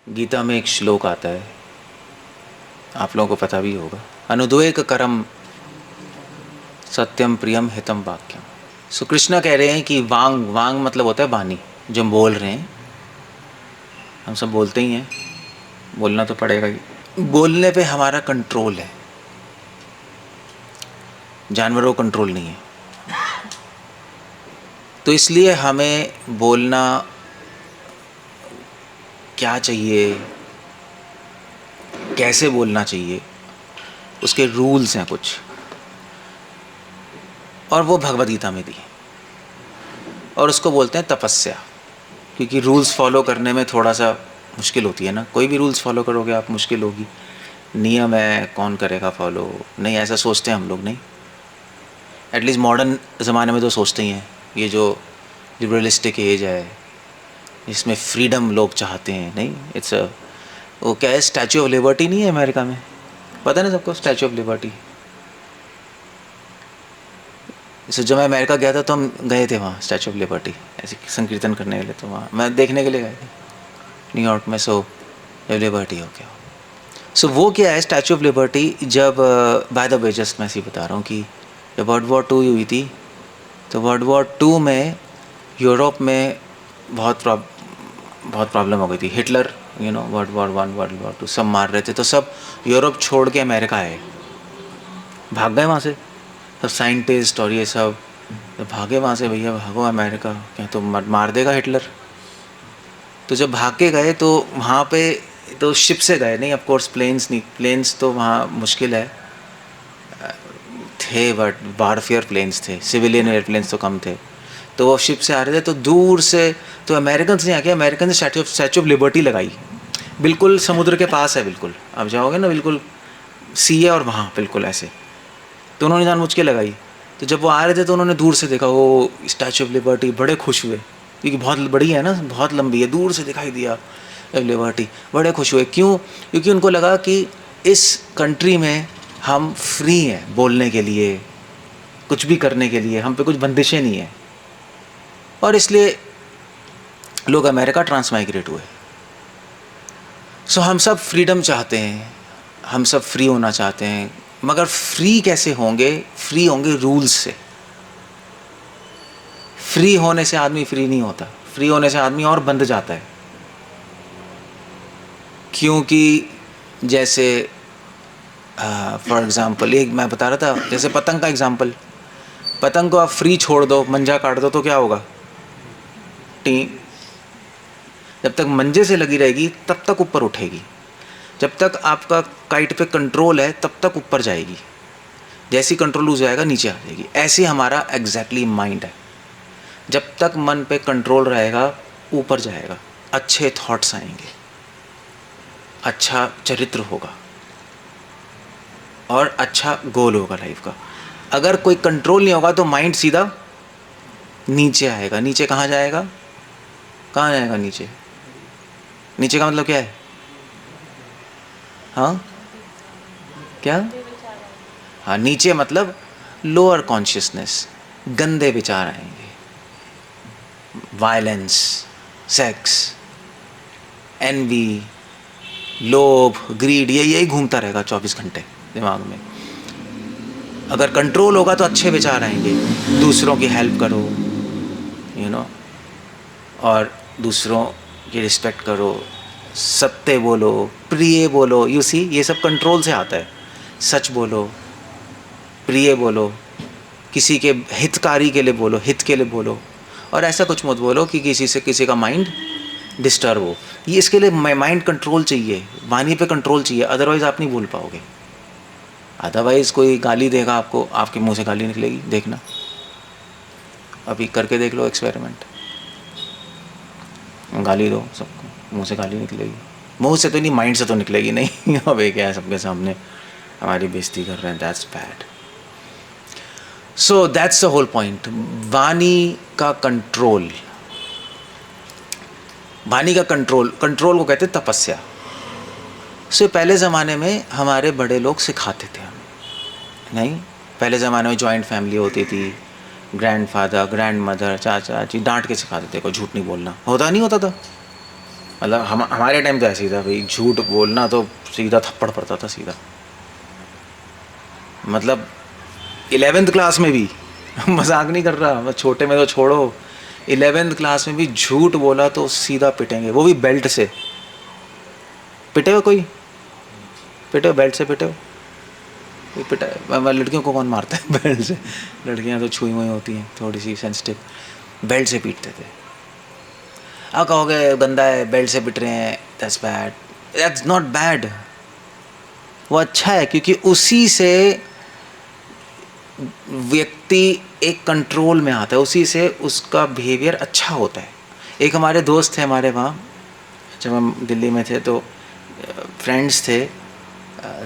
गीता में एक श्लोक आता है, आप लोगों को पता भी होगा, अनुद्वेग करम सत्यम प्रियम हितम वाक्यम। सो कृष्णा कह रहे हैं कि वांग, वांग मतलब होता है वाणी, जो हम बोल रहे हैं, हम सब बोलते ही हैं, बोलना तो पड़ेगा ही। बोलने पे हमारा कंट्रोल है, जानवरों को कंट्रोल नहीं है। तो इसलिए हमें बोलना क्या चाहिए, कैसे बोलना चाहिए, उसके रूल्स हैं कुछ, और वो भगवद गीता में दी, और उसको बोलते हैं तपस्या। क्योंकि रूल्स फॉलो करने में थोड़ा सा मुश्किल होती है ना, कोई भी रूल्स फॉलो करोगे आप, मुश्किल होगी। नियम है, कौन करेगा फॉलो, नहीं ऐसा सोचते हैं हम लोग, नहीं, एटलीस्ट मॉडर्न ज़माने में तो सोचते ही हैं। ये जो लिबरलिस्टिक एज है, जिसमें फ्रीडम लोग चाहते हैं, नहीं, इट्स वो क्या है, स्टैचू ऑफ लिबर्टी नहीं है अमेरिका में, पता है ना सबको, स्टैचू ऑफ लिबर्टी। जैसे जब मैं अमेरिका गया था तो हम गए थे वहाँ स्टैचू ऑफ लिबर्टी, ऐसे संकीर्तन करने के लिए, तो वहाँ मैं देखने के लिए गए थे न्यूयॉर्क में। सो जब लिबर्टी हो गया, सो वो क्या है स्टैचू ऑफ लिबर्टी, जब बाय द वे जस्ट मैं ऐसे ही बता रहा हूँ कि जब वर्ल्ड वॉर 2 हुई थी, तो वर्ल्ड वॉर 2 में यूरोप में बहुत प्रॉब्लम हो गई थी। Hitler, world war 1 world war 2 सब मार रहे थे, तो सब यूरोप छोड़ के अमेरिका आए, भाग गए वहाँ से, सब साइंटिस्ट और ये सब तो भागे वहाँ से, भैया भागो अमेरिका, क्या तो मार देगा हिटलर। तो जब भाग के गए तो वहाँ पे तो शिप से गए, नहीं ऑफ कोर्स प्लेन्स नहीं, प्लेन्स तो वहाँ मुश्किल है, थे बट वारफेयर प्लेन्स थे, सिविलियन एयरप्लेन्स तो कम थे। तो वो शिप से आ रहे थे, तो दूर से तो अमेरिकन ने आके अमेरिकन ने स्टैचू ऑफ लिबर्टी लगाई, बिल्कुल समुद्र के पास है, बिल्कुल आप जाओगे ना, बिल्कुल सी है और वहाँ बिल्कुल ऐसे, तो उन्होंने जानबूझ के लगाई। तो जब वो आ रहे थे तो उन्होंने दूर से देखा वो स्टैचू ऑफ लिबर्टी, बड़े खुश हुए, क्योंकि बहुत बड़ी है ना, बहुत लंबी है, दूर से दिखाई दिया लिबर्टी, बड़े खुश हुए। क्यों? क्योंकि उनको लगा कि इस कंट्री में हम फ्री हैं बोलने के लिए, कुछ भी करने के लिए, हम पे कुछ बंदिशें नहीं है, और इसलिए लोग अमेरिका ट्रांसमाइग्रेट हुए। सो हम सब फ्रीडम चाहते हैं, हम सब फ्री होना चाहते हैं, मगर फ्री कैसे होंगे? फ्री होंगे रूल्स से। फ्री होने से आदमी फ्री नहीं होता, फ्री होने से आदमी और बंध जाता है। क्योंकि जैसे फॉर एग्ज़ाम्पल एक मैं बता रहा था, जैसे पतंग का एग्ज़ाम्पल, पतंग को आप फ्री छोड़ दो, मंजा काट दो, तो क्या होगा? टी जब तक मंजे से लगी रहेगी तब तक ऊपर उठेगी, जब तक आपका काइट पे कंट्रोल है तब तक ऊपर जाएगी, जैसी कंट्रोल लूज जाएगा नीचे आ जाएगी। ऐसे हमारा एग्जैक्टली माइंड है, जब तक मन पे कंट्रोल रहेगा ऊपर जाएगा, अच्छे थॉट्स आएंगे, अच्छा चरित्र होगा और अच्छा गोल होगा लाइफ का। अगर कोई कंट्रोल नहीं होगा तो माइंड सीधा नीचे आएगा। नीचे कहाँ जाएगा? कहाँ जाएगा नीचे? नीचे का मतलब क्या है? हाँ क्या? हाँ, नीचे मतलब लोअर कॉन्शियसनेस, गंदे विचार आएंगे, वायलेंस, सेक्स, एनवी, लोभ, ग्रीड, यही घूमता रहेगा 24 घंटे दिमाग में। अगर कंट्रोल होगा तो अच्छे विचार आएंगे, दूसरों की हेल्प करो, और दूसरों की रिस्पेक्ट करो, सत्य बोलो, प्रिय बोलो, यू सी, ये सब कंट्रोल से आता है। सच बोलो, प्रिय बोलो, किसी के हितकारी के लिए बोलो, हित के लिए बोलो, और ऐसा कुछ मत बोलो कि किसी का माइंड डिस्टर्ब हो। ये इसके लिए माइंड कंट्रोल चाहिए, वाणी पे कंट्रोल चाहिए, अदरवाइज आप नहीं बोल पाओगे। अदरवाइज कोई गाली देगा आपको, आपके मुंह से गाली निकलेगी, देखना, अभी करके देख लो एक्सपेरिमेंट, गाली दो सबको, मुंह से गाली निकलेगी, मुंह से तो नहीं, माइंड से तो निकलेगी नहीं। अब क्या है, सबके सामने हमारी बेइज्जती कर रहे हैं, that's bad. So that's the whole point, वाणी का कंट्रोल। वाणी का कंट्रोल को कहते हैं तपस्या। सो पहले ज़माने में हमारे बड़े लोग सिखाते थे हमें, नहीं, पहले ज़माने में जॉइंट फैमिली होती थी, ग्रैंडफादर, ग्रैंड मदर, चाचा चाची डांट के सिखाते थे, कोई झूठ नहीं बोलना, होता नहीं होता था? मतलब हमारे टाइम तो ऐसे ही था भाई, झूठ बोलना तो सीधा थप्पड़ पड़ता था सीधा। मतलब 11th क्लास में भी मजाक नहीं कर रहा मैं, छोटे में तो छोड़ो, 11th क्लास में भी झूठ बोला तो सीधा पिटेंगे, वो भी बेल्ट से। पिटे हो कोई? पिटे हो बेल्ट से? पिटे हो? कोई पिटा है? लड़कियों को कौन मारता है बेल्ट से? लड़कियां तो छुई हुई होती हैं, थोड़ी सी सेंसिटिव, बेल्ट से पीटते थे। आप कहोगे गंदा है, बेल्ट से पिट रहे हैं, that's bad. That's not bad, वो अच्छा है, क्योंकि उसी से व्यक्ति एक कंट्रोल में आता है, उसी से उसका बिहेवियर अच्छा होता है। एक हमारे दोस्त थे हमारे वहाँ, जब हम दिल्ली में थे तो फ्रेंड्स थे,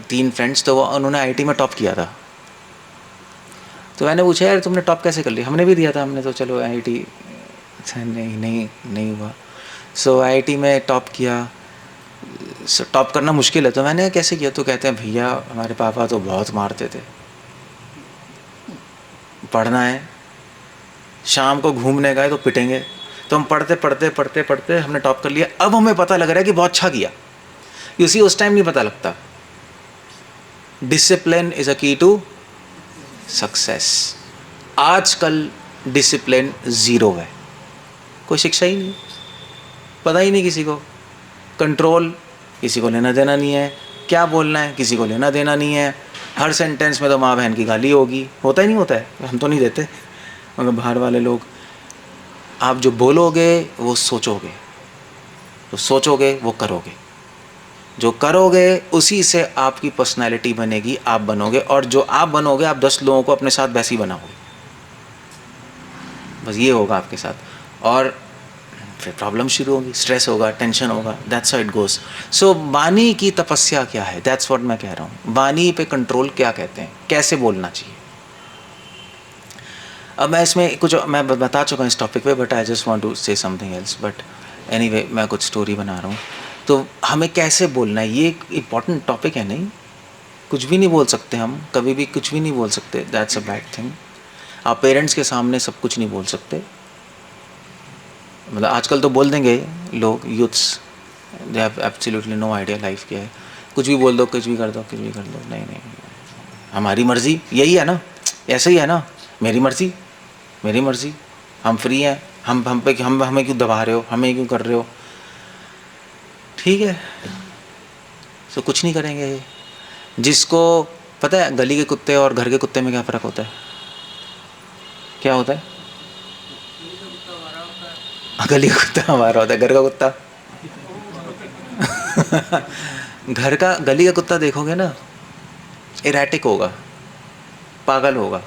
3 फ्रेंड्स, तो वो उन्होंने आईटी में टॉप किया था। तो मैंने पूछा यार तुमने टॉप कैसे कर लिया? हमने भी दिया था, हमने तो चलो आईटी, अच्छा नहीं हुआ। सो आईटी में टॉप किया। टॉप करना मुश्किल है, तो मैंने कैसे किया? तो कहते हैं भैया हमारे पापा तो बहुत मारते थे, पढ़ना है, शाम को घूमने गए तो पिटेंगे। तो हम पढ़ते पढ़ते पढ़ते पढ़ते हमने टॉप कर लिया। अब हमें पता लग रहा है कि बहुत अच्छा किया, उसी उस टाइम नहीं पता लगता। डिसिप्लिन इज़ अ की टू सक्सेस। आजकल डिसिप्लिन ज़ीरो है, कोई शिक्षा ही नहीं, पता ही नहीं किसी को। कंट्रोल, किसी को लेना देना नहीं है, क्या बोलना है किसी को लेना देना नहीं है। हर सेंटेंस में तो माँ बहन की गाली होगी, होता ही नहीं होता है, हम तो नहीं देते मगर बाहर वाले लोग। आप जो बोलोगे वो सोचोगे, जो सोचोगे वो करोगे, जो करोगे उसी से आपकी पर्सनैलिटी बनेगी, आप बनोगे, और जो आप बनोगे आप 10 लोगों को अपने साथ वैसे ही बनाओगे। बस ये होगा आपके साथ, और फिर प्रॉब्लम शुरू होगी, स्ट्रेस होगा, टेंशन होगा, दैट्स हाउ इट गोस। सो वाणी की तपस्या क्या है, दैट्स व्हाट मैं कह रहा हूँ। वाणी पे कंट्रोल क्या कहते हैं, कैसे बोलना चाहिए। अब मैं इसमें कुछ मैं बता चुका हूँ इस टॉपिक पे, but I just want to say something else. But anyway मैं कुछ स्टोरी बना रहा हूँ। तो हमें कैसे बोलना है, ये एक इम्पॉर्टेंट टॉपिक है। नहीं, कुछ भी नहीं बोल सकते हम, कभी भी कुछ भी नहीं बोल सकते, दैट्स अ बैड थिंग। आप पेरेंट्स के सामने सब कुछ नहीं बोल सकते। मतलब आजकल तो बोल देंगे लोग, youths, they have absolutely no idea life क्या है। कुछ भी बोल दो, कुछ भी कर दो, कुछ भी कर दो। नहीं, हमारी मर्ज़ी यही है ना, ऐसे ही है ना, मेरी मर्ज़ी मेरी मर्ज़ी, हम फ्री हैं, हम पे हम हमें क्यों दबा रहे हो, हमें क्यों कर रहे हो। ठीक है, तो कुछ नहीं करेंगे। जिसको पता है गली के कुत्ते और घर के कुत्ते में क्या फ़र्क होता है? क्या होता है? गली का कुत्ता हमारा होता है, घर का कुत्ता घर का, गली का कुत्ता देखोगे ना, इरेटिक होगा, पागल होगा।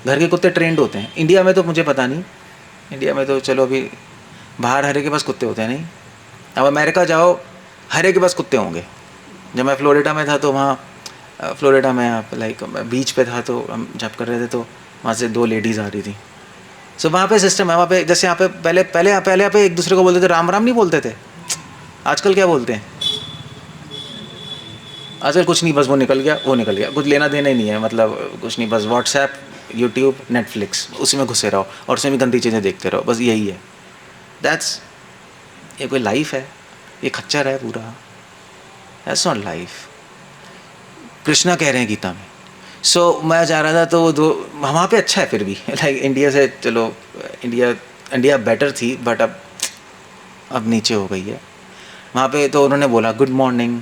घर के कुत्ते ट्रेंड होते हैं। इंडिया में तो मुझे पता नहीं, इंडिया में तो चलो अभी बाहर हरे के पास कुत्ते होते हैं नहीं। अब अमेरिका जाओ, हरे के पास कुत्ते होंगे। जब मैं फ्लोरिडा में था तो वहाँ, फ्लोरिडा में आप लाइक बीच पे था, तो हम जब कर रहे थे तो वहाँ से 2 लेडीज़ आ रही थी। सो वहाँ पे सिस्टम है, वहाँ पे जैसे यहाँ पे पहले यहाँ पे एक दूसरे को बोलते थे, राम राम नहीं बोलते थे। आजकल क्या बोलते हैं? आजकल कुछ नहीं, बस वो निकल गया, कुछ लेना देना ही नहीं है, मतलब कुछ नहीं, बस व्हाट्सएप, यूट्यूब, नेटफ्लिक्स, उसी में घुसे रहो और उसमें भी गंदी चीज़ें देखते रहो, बस यही है। दैट्स, ये कोई लाइफ है? ये खच्चर है पूरा, दैट्स नॉट लाइफ। कृष्णा कह रहे हैं गीता में। सो मैं जा रहा था तो वो 2 वहाँ पे अच्छा है फिर भी लाइक इंडिया से, चलो इंडिया बेटर थी, बट अब नीचे हो गई है। वहाँ पे तो उन्होंने बोला गुड मॉर्निंग,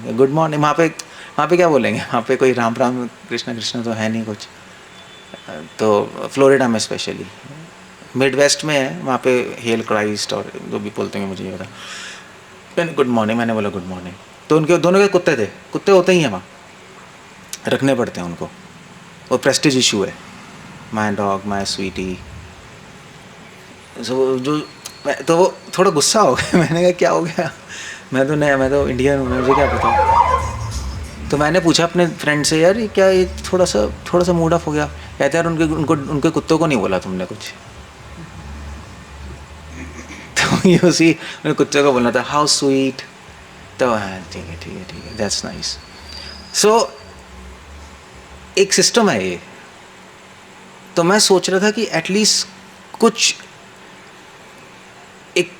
गुड मॉर्निंग। वहाँ पे क्या बोलेंगे, वहाँ पे कोई राम राम कृष्णा कृष्णा तो है नहीं कुछ। तो फ्लोरिडा में स्पेशली, मिड वेस्ट में है, वहाँ पे हेल क्राइस्ट और जो भी बोलते हैं मुझे ये बता। मैंने गुड मॉर्निंग, मैंने बोला गुड मॉर्निंग, तो उनके दोनों के कुत्ते थे, कुत्ते होते ही हैं वहाँ, रखने पड़ते हैं उनको, वो प्रेस्टीज इशू है, माई डॉग माई स्वीटी। तो वो थोड़ा गुस्सा हो गया मैंने कहा क्या हो गया, मैं तो नया, मैं तो इंडियन हूँ, मुझे क्या पता। तो मैंने पूछा अपने फ्रेंड से, यार ये क्या, ये थोड़ा सा मूड ऑफ हो गया। कहते यार उनके कुत्तों को नहीं बोला तुमने कुछ। तो ये उसी कुत्ते को बोलना था, हाउ स्वीट। तो हाँ ठीक है, दैट्स नाइस। सो एक सिस्टम है ये। तो मैं सोच रहा था कि एटलीस्ट कुछ एक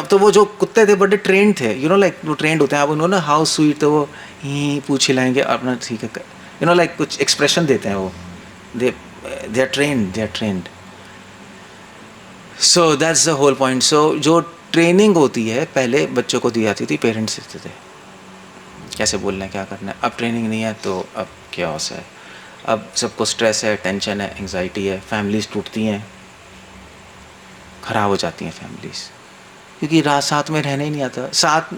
तो वो जो कुत्ते थे बड़े ट्रेंड थे, यू नो लाइक वो ट्रेंड होते हैं, आप उन्होंने हाउ स्वीट, तो वो ही पूछ हिलाएंगे अपना, ठीक है, यू नो लाइक कुछ एक्सप्रेशन देते हैं वो, they are trained, they are trained. So that's the whole point. So जो ट्रेनिंग होती है पहले बच्चों को दी जाती थी, पेरेंट्स देते थे कैसे बोलना है, क्या करना है. अब ट्रेनिंग नहीं है तो अब क्या है, अब सबको स्ट्रेस है, टेंशन है, एंग्जाइटी है, फैमिलीज टूटती हैं, ख़राब हो जाती हैं फैमिलीज, क्योंकि रात साथ में रहने ही नहीं आता. साथ,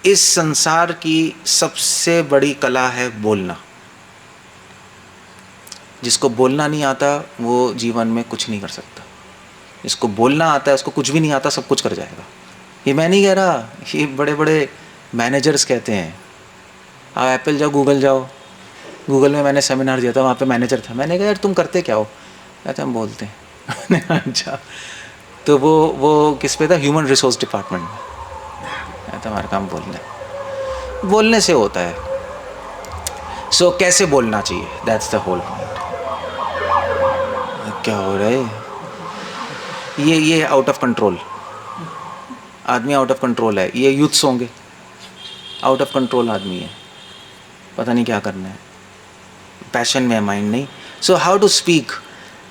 इस संसार की सबसे बड़ी कला है बोलना. जिसको बोलना नहीं आता वो जीवन में कुछ नहीं कर सकता. जिसको बोलना आता है उसको कुछ भी नहीं आता, सब कुछ कर जाएगा. ये मैं नहीं कह रहा, ये बड़े बड़े मैनेजर्स कहते हैं. आप एप्पल जाओ, गूगल जाओ, गूगल में मैंने सेमिनार दिया था, वहाँ पे मैनेजर था. मैंने कहा यार तुम करते क्या हो, कहते हम बोलते हैं. अच्छा, तो वो किस पे था, ह्यूमन रिसोर्स डिपार्टमेंट में. कहता हमारा काम बोलना है, बोलने से होता है. सो कैसे बोलना चाहिए, दैट्स द होल पॉइंट. क्या हो रहा है, ये आउट ऑफ कंट्रोल आदमी, आउट ऑफ कंट्रोल है. ये यूथ्स होंगे, आउट ऑफ कंट्रोल आदमी है, पता नहीं क्या करना है, पैशन में है, माइंड नहीं. So how to speak.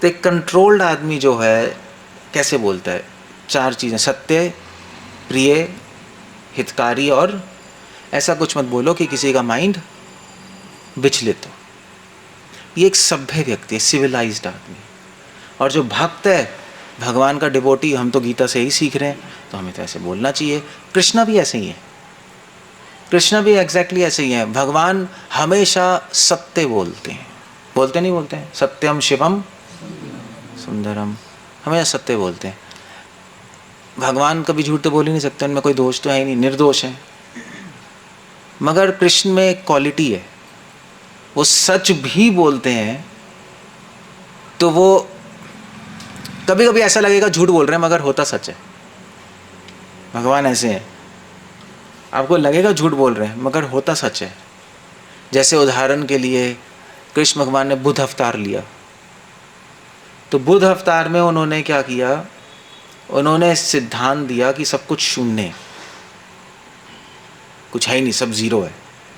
तो एक कंट्रोल्ड आदमी जो है कैसे बोलता है, 4 चीज़ें, सत्य, प्रिय, हितकारी, और ऐसा कुछ मत बोलो कि किसी का माइंड विचलित हो. ये एक सभ्य व्यक्ति है, सिविलाइज्ड आदमी. और जो भक्त है, भगवान का डिवोटी, हम तो गीता से ही सीख रहे हैं, तो हमें तो ऐसे बोलना चाहिए. कृष्णा भी ऐसे ही है, कृष्णा भी एग्जैक्टली ऐसे ही है. भगवान हमेशा सत्य बोलते हैं, बोलते नहीं बोलते हैं, सत्यम शिवम सुंदरम, हमेशा सत्य बोलते हैं. भगवान कभी झूठ तो बोल ही नहीं सकते, उनमें कोई दोष तो है ही नहीं, निर्दोष है. मगर कृष्ण में एक क्वालिटी है, वो सच भी बोलते हैं. तो वो कभी कभी ऐसा लगेगा झूठ बोल रहे हैं, मगर होता सच है. भगवान ऐसे हैं, आपको लगेगा झूठ बोल रहे हैं, मगर होता सच है. जैसे उदाहरण के लिए कृष्ण भगवान ने बुद्ध अवतार लिया, तो बुद्ध अवतार में उन्होंने क्या किया, उन्होंने सिद्धांत दिया कि सब कुछ शून्य है, कुछ है ही नहीं, सब जीरो है.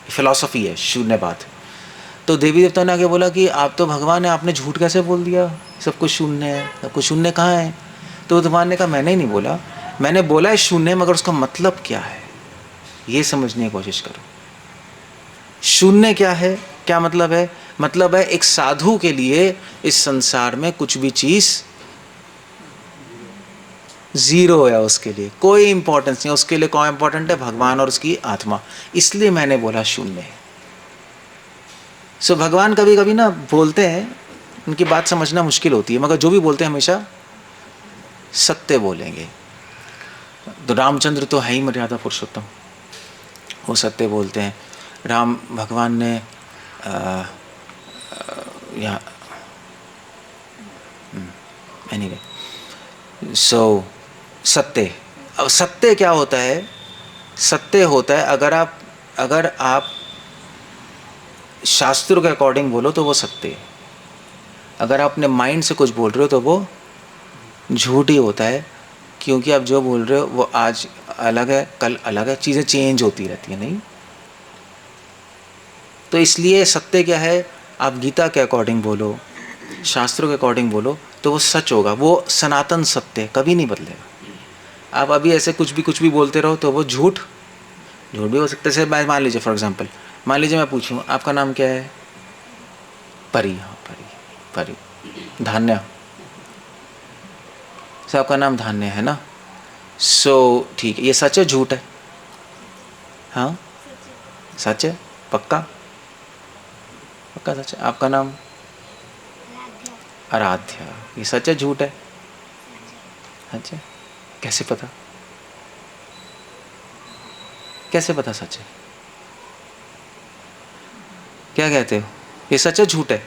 फिलॉसफी है शून्यवाद. तो देवी देवता ने आगे बोला कि आप तो भगवान है, आपने झूठ कैसे बोल दिया, सब कुछ शून्य है, सब कुछ शून्य कहाँ है. तो भगवान ने कहा मैंने ही नहीं बोला, मैंने बोला है शून्य, मगर उसका मतलब क्या है ये समझने की कोशिश करो. शून्य क्या है, क्या मतलब है, मतलब है एक साधु के लिए इस संसार में कुछ भी चीज़ जीरो है, उसके लिए कोई इंपॉर्टेंस नहीं. उसके लिए कौन इंपॉर्टेंट है, भगवान और उसकी आत्मा. इसलिए मैंने बोला शून्य है. सो भगवान कभी कभी ना बोलते हैं, उनकी बात समझना मुश्किल होती है, मगर जो भी बोलते हैं हमेशा सत्य बोलेंगे. तो रामचंद्र तो है ही मर्यादा पुरुषोत्तम, वो सत्य बोलते हैं. राम भगवान ने यहाँ एनीवे, सो सत्य. अब सत्य क्या होता है, सत्य होता है अगर आप शास्त्रों के अकॉर्डिंग बोलो तो वो सत्य है. अगर आप अपने माइंड से कुछ बोल रहे हो तो वो झूठ ही होता है, क्योंकि आप जो बोल रहे हो वो आज अलग है, कल अलग है, चीज़ें चेंज होती रहती हैं, नहीं. तो इसलिए सत्य क्या है, आप गीता के अकॉर्डिंग बोलो, शास्त्रों के अकॉर्डिंग बोलो तो वो सच होगा, वो सनातन सत्य कभी नहीं बदलेगा. आप अभी ऐसे कुछ भी बोलते रहो तो वो झूठ भी हो सकता है. जैसे मान लीजिए फॉर एग्जांपल, मान लीजिए मैं पूछूं आपका नाम क्या है, परी. हाँ परी. धान्य, सो आपका नाम धान्य है ना. सो ठीक है, ये सच है झूठ है, हाँ सच है, पक्का सच है. आपका नाम आराध्या, ये सच है झूठ है, अच्छा कैसे पता, कैसे पता सच है, क्या कहते हो, ये सच है झूठ है?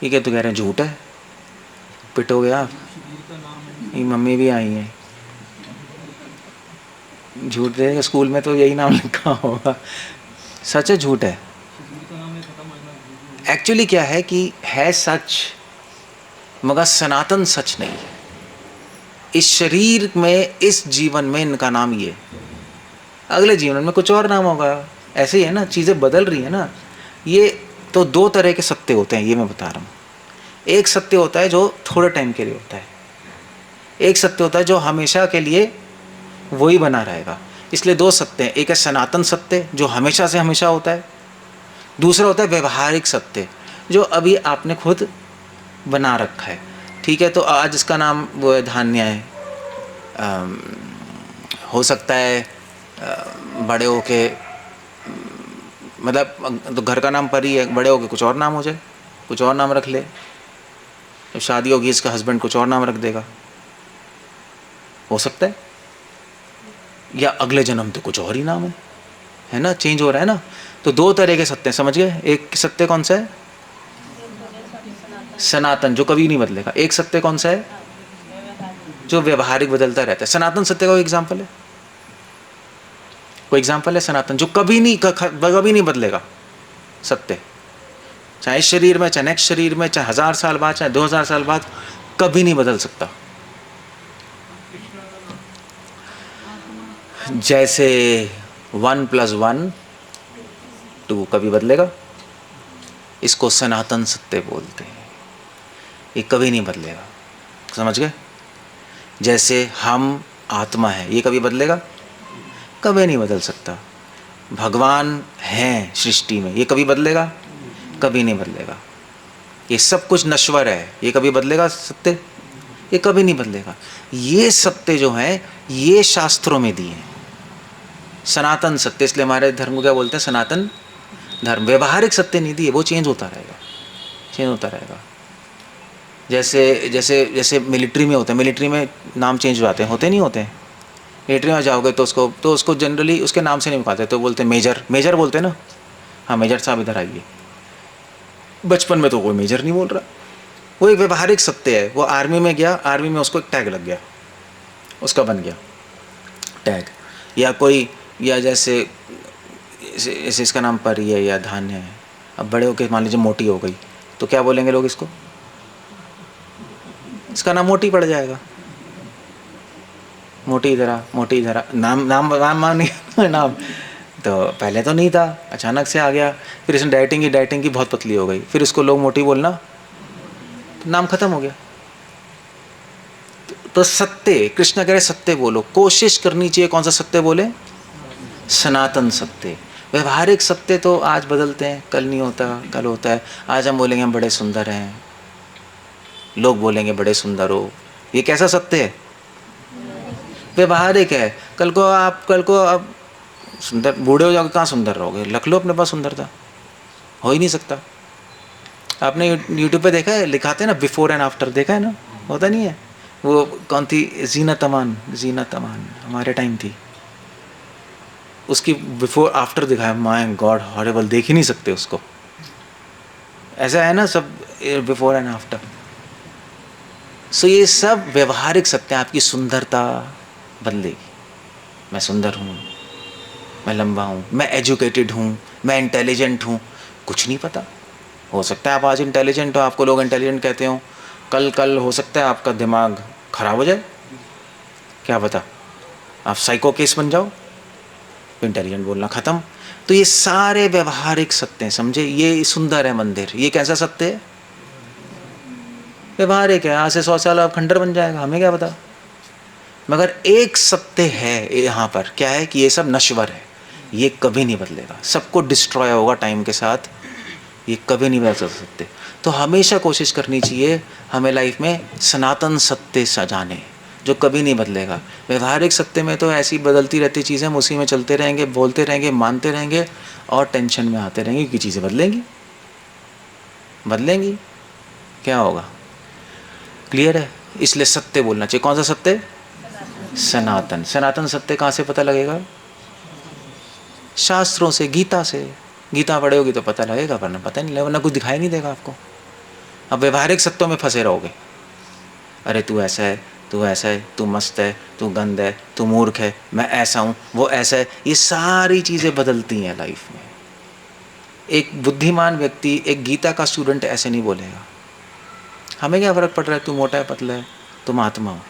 ये क्या तो कह रहे हैं झूठ है, पिटोगे आप. ये मम्मी भी आई हैं, झूठ देगा, स्कूल में तो यही नाम लिखा होगा. सच है झूठ है, एक्चुअली क्या है कि है सच, मगर सनातन सच नहीं है. इस शरीर में, इस जीवन में इनका नाम ये, अगले जीवन में कुछ और नाम होगा। ऐसे ही है ना, चीज़ें बदल रही है ना। ये तो दो तरह के सत्य होते हैं, ये मैं बता रहा हूँ। एक सत्य होता है जो थोड़े टाइम के लिए होता है, एक सत्य होता है जो हमेशा के लिए वही बना रहेगा। इसलिए दो सत्य हैं, एक है सनातन सत्य जो हमेशा से हमेशा होता है, दूसरा होता है व्यवहारिक सत्य जो अभी आपने खुद बना रखा है। ठीक है, तो आज इसका नाम वो है धान्य है। हो सकता है बड़े हो के, मतलब तो घर का नाम परी है, बड़े हो के कुछ और नाम हो जाए, कुछ और नाम रख ले। जब शादी होगी इसका हस्बैंड कुछ और नाम रख देगा, हो सकता है। या अगले जन्म तो कुछ और ही नाम है ना, चेंज हो रहा है ना। तो दो तरह के सत्य हैं, समझ गए। एक सत्य कौन सा है? सनातन, जो कभी नहीं बदलेगा। एक सत्य कौन सा है? जो व्यवहारिक बदलता रहता है। सनातन सत्य का कोई एग्जाम्पल है? कोई एग्जाम्पल है सनातन जो कभी नहीं बदलेगा सत्य? चाहे इस शरीर में, चाहे नेक्स्ट शरीर में, चाहे 1000 साल बाद, चाहे 2000 साल बाद, कभी नहीं बदल सकता। जैसे 1 + 1 2 कभी बदलेगा? इसको सनातन सत्य बोलते हैं, ये कभी नहीं बदलेगा। समझ गए? जैसे हम आत्मा है, ये कभी बदलेगा? कभी नहीं बदल सकता। भगवान हैं सृष्टि में, ये कभी बदलेगा? कभी नहीं बदलेगा। ये सब कुछ नश्वर है, ये कभी बदलेगा सत्य? ये कभी नहीं बदलेगा। ये सत्य जो है ये शास्त्रों में दिए हैं, सनातन सत्य। इसलिए हमारे धर्म को क्या बोलते हैं? सनातन धर्म। व्यवहारिक सत्य नहीं दिए, वो चेंज होता रहेगा, चेंज होता रहेगा। जैसे जैसे जैसे मिलिट्री में होता है, मिलिट्री में नाम चेंज हो जाते हैं, होते नहीं होते हैं? मिलिट्री में जाओगे तो उसको जनरली उसके नाम से नहीं बुलाते, तो बोलते हैं मेजर, मेजर बोलते हैं ना। हाँ मेजर साहब इधर आइए। बचपन में तो कोई मेजर नहीं बोल रहा, वो एक व्यवहारिक सत्य है। वो आर्मी में गया, आर्मी में उसको एक टैग लग गया, उसका बन गया टैग। या कोई, या जैसे इसका नाम परी है या धान्य है। अब बड़े होकर मान लीजिए मोटी हो गई, तो क्या बोलेंगे लोग इसको? इसका नाम मोटी पड़ जाएगा। मोटी धरा, मोटी धरा, नाम नाम नाम नहीं नाम तो पहले तो नहीं था, अचानक से आ गया। फिर इसने डाइटिंग की बहुत पतली हो गई, फिर इसको लोग मोटी बोलना, तो नाम खत्म हो गया। तो सत्य, कृष्ण कह रहे सत्य बोलो, कोशिश करनी चाहिए। कौन सा सत्य बोले? सनातन सत्य। व्यवहारिक सत्य तो आज बदलते हैं, कल नहीं होता, कल होता है। आज हम बोलेंगे हम बड़े सुंदर हैं, लोग बोलेंगे बड़े सुंदर हो। ये कैसा सत्य है? व्यवहारिक है। कल को आप सुंदर बूढ़े हो जाओगे, कहाँ सुंदर रहोगे? रख लो अपने पास सुंदरता, हो ही नहीं सकता। आपने यूट्यूब पे देखा है, लिखाते हैं ना बिफोर एंड आफ्टर, देखा है ना? होता नहीं है? वो कौन थी? जीनत अमान हमारे टाइम थी, उसकी बिफोर आफ्टर दिखाया। माय गॉड, हॉरिबल, देख ही नहीं सकते उसको। ऐसा है ना सब, बिफोर एंड आफ्टर। सो ये सब व्यवहारिक सत्य। आपकी सुंदरता बदलेगी। मैं सुंदर हूँ, मैं लंबा हूँ, मैं एजुकेटेड हूँ, मैं इंटेलिजेंट हूँ, कुछ नहीं पता। हो सकता है आप आज इंटेलिजेंट हो, आपको लोग इंटेलिजेंट कहते हो, कल हो सकता है आपका दिमाग खराब हो जाए, क्या पता आप साइको केस बन जाओ, इंटेलिजेंट बोलना ख़त्म। तो ये सारे व्यवहारिक सत्य हैं, समझे? ये सुंदर है मंदिर, ये कैसा सत्य है? व्यवहारिक है। आज से 100 साल आप खंडर बन जाएगा, हमें क्या पता। मगर एक सत्य है यहाँ पर, क्या है कि ये सब नश्वर है, ये कभी नहीं बदलेगा, सबको डिस्ट्रॉय होगा टाइम के साथ, ये कभी नहीं बदल सकते। तो हमेशा कोशिश करनी चाहिए हमें लाइफ में सनातन सत्य सजाने, जो कभी नहीं बदलेगा। व्यवहारिक सत्य में तो ऐसी बदलती रहती चीज़ें, हम उसी में चलते रहेंगे, बोलते रहेंगे, मानते रहेंगे और टेंशन में आते रहेंगे कि चीज़ें बदलेंगी क्या होगा? क्लियर है? इसलिए सत्य बोलना चाहिए। कौन सा सत्य? सनातन। सनातन सत्य कहाँ से पता लगेगा? शास्त्रों से, गीता से। गीता पढ़ोगी तो पता लगेगा, वरना पता नहीं लगेगा, वरना कुछ दिखाई नहीं देगा आपको। अब व्यवहारिक सत्यों में फंसे रहोगे, अरे तू ऐसा है, तू ऐसा है, तू मस्त है, तू गंद है, तू मूर्ख है, मैं ऐसा हूँ, वो ऐसा है। ये सारी चीज़ें बदलती हैं लाइफ में। एक बुद्धिमान व्यक्ति, एक गीता का स्टूडेंट ऐसे नहीं बोलेगा, हमें क्या फ़र्क पड़ रहा है तू मोटा है, पतला है, तुम आत्मा हो।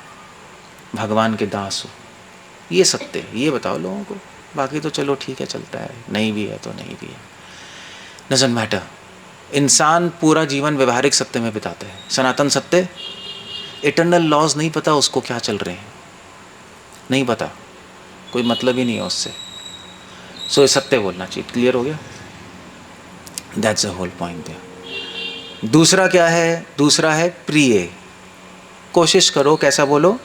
भगवान के दास हो, ये सत्य है, ये बताओ लोगों को। बाकी तो चलो ठीक है, चलता है, नहीं भी है तो नहीं भी है, डजंट मैटर। इंसान पूरा जीवन व्यवहारिक सत्य में बिताते हैं, सनातन सत्य, इटर्नल लॉज नहीं पता उसको क्या चल रहे हैं, नहीं पता, कोई मतलब ही नहीं है उससे। सो सत्य बोलना चाहिए। क्लियर हो गया? दैट्स द होल पॉइंट है। दूसरा क्या है? दूसरा है प्रिय। कोशिश करो कैसा बोलो,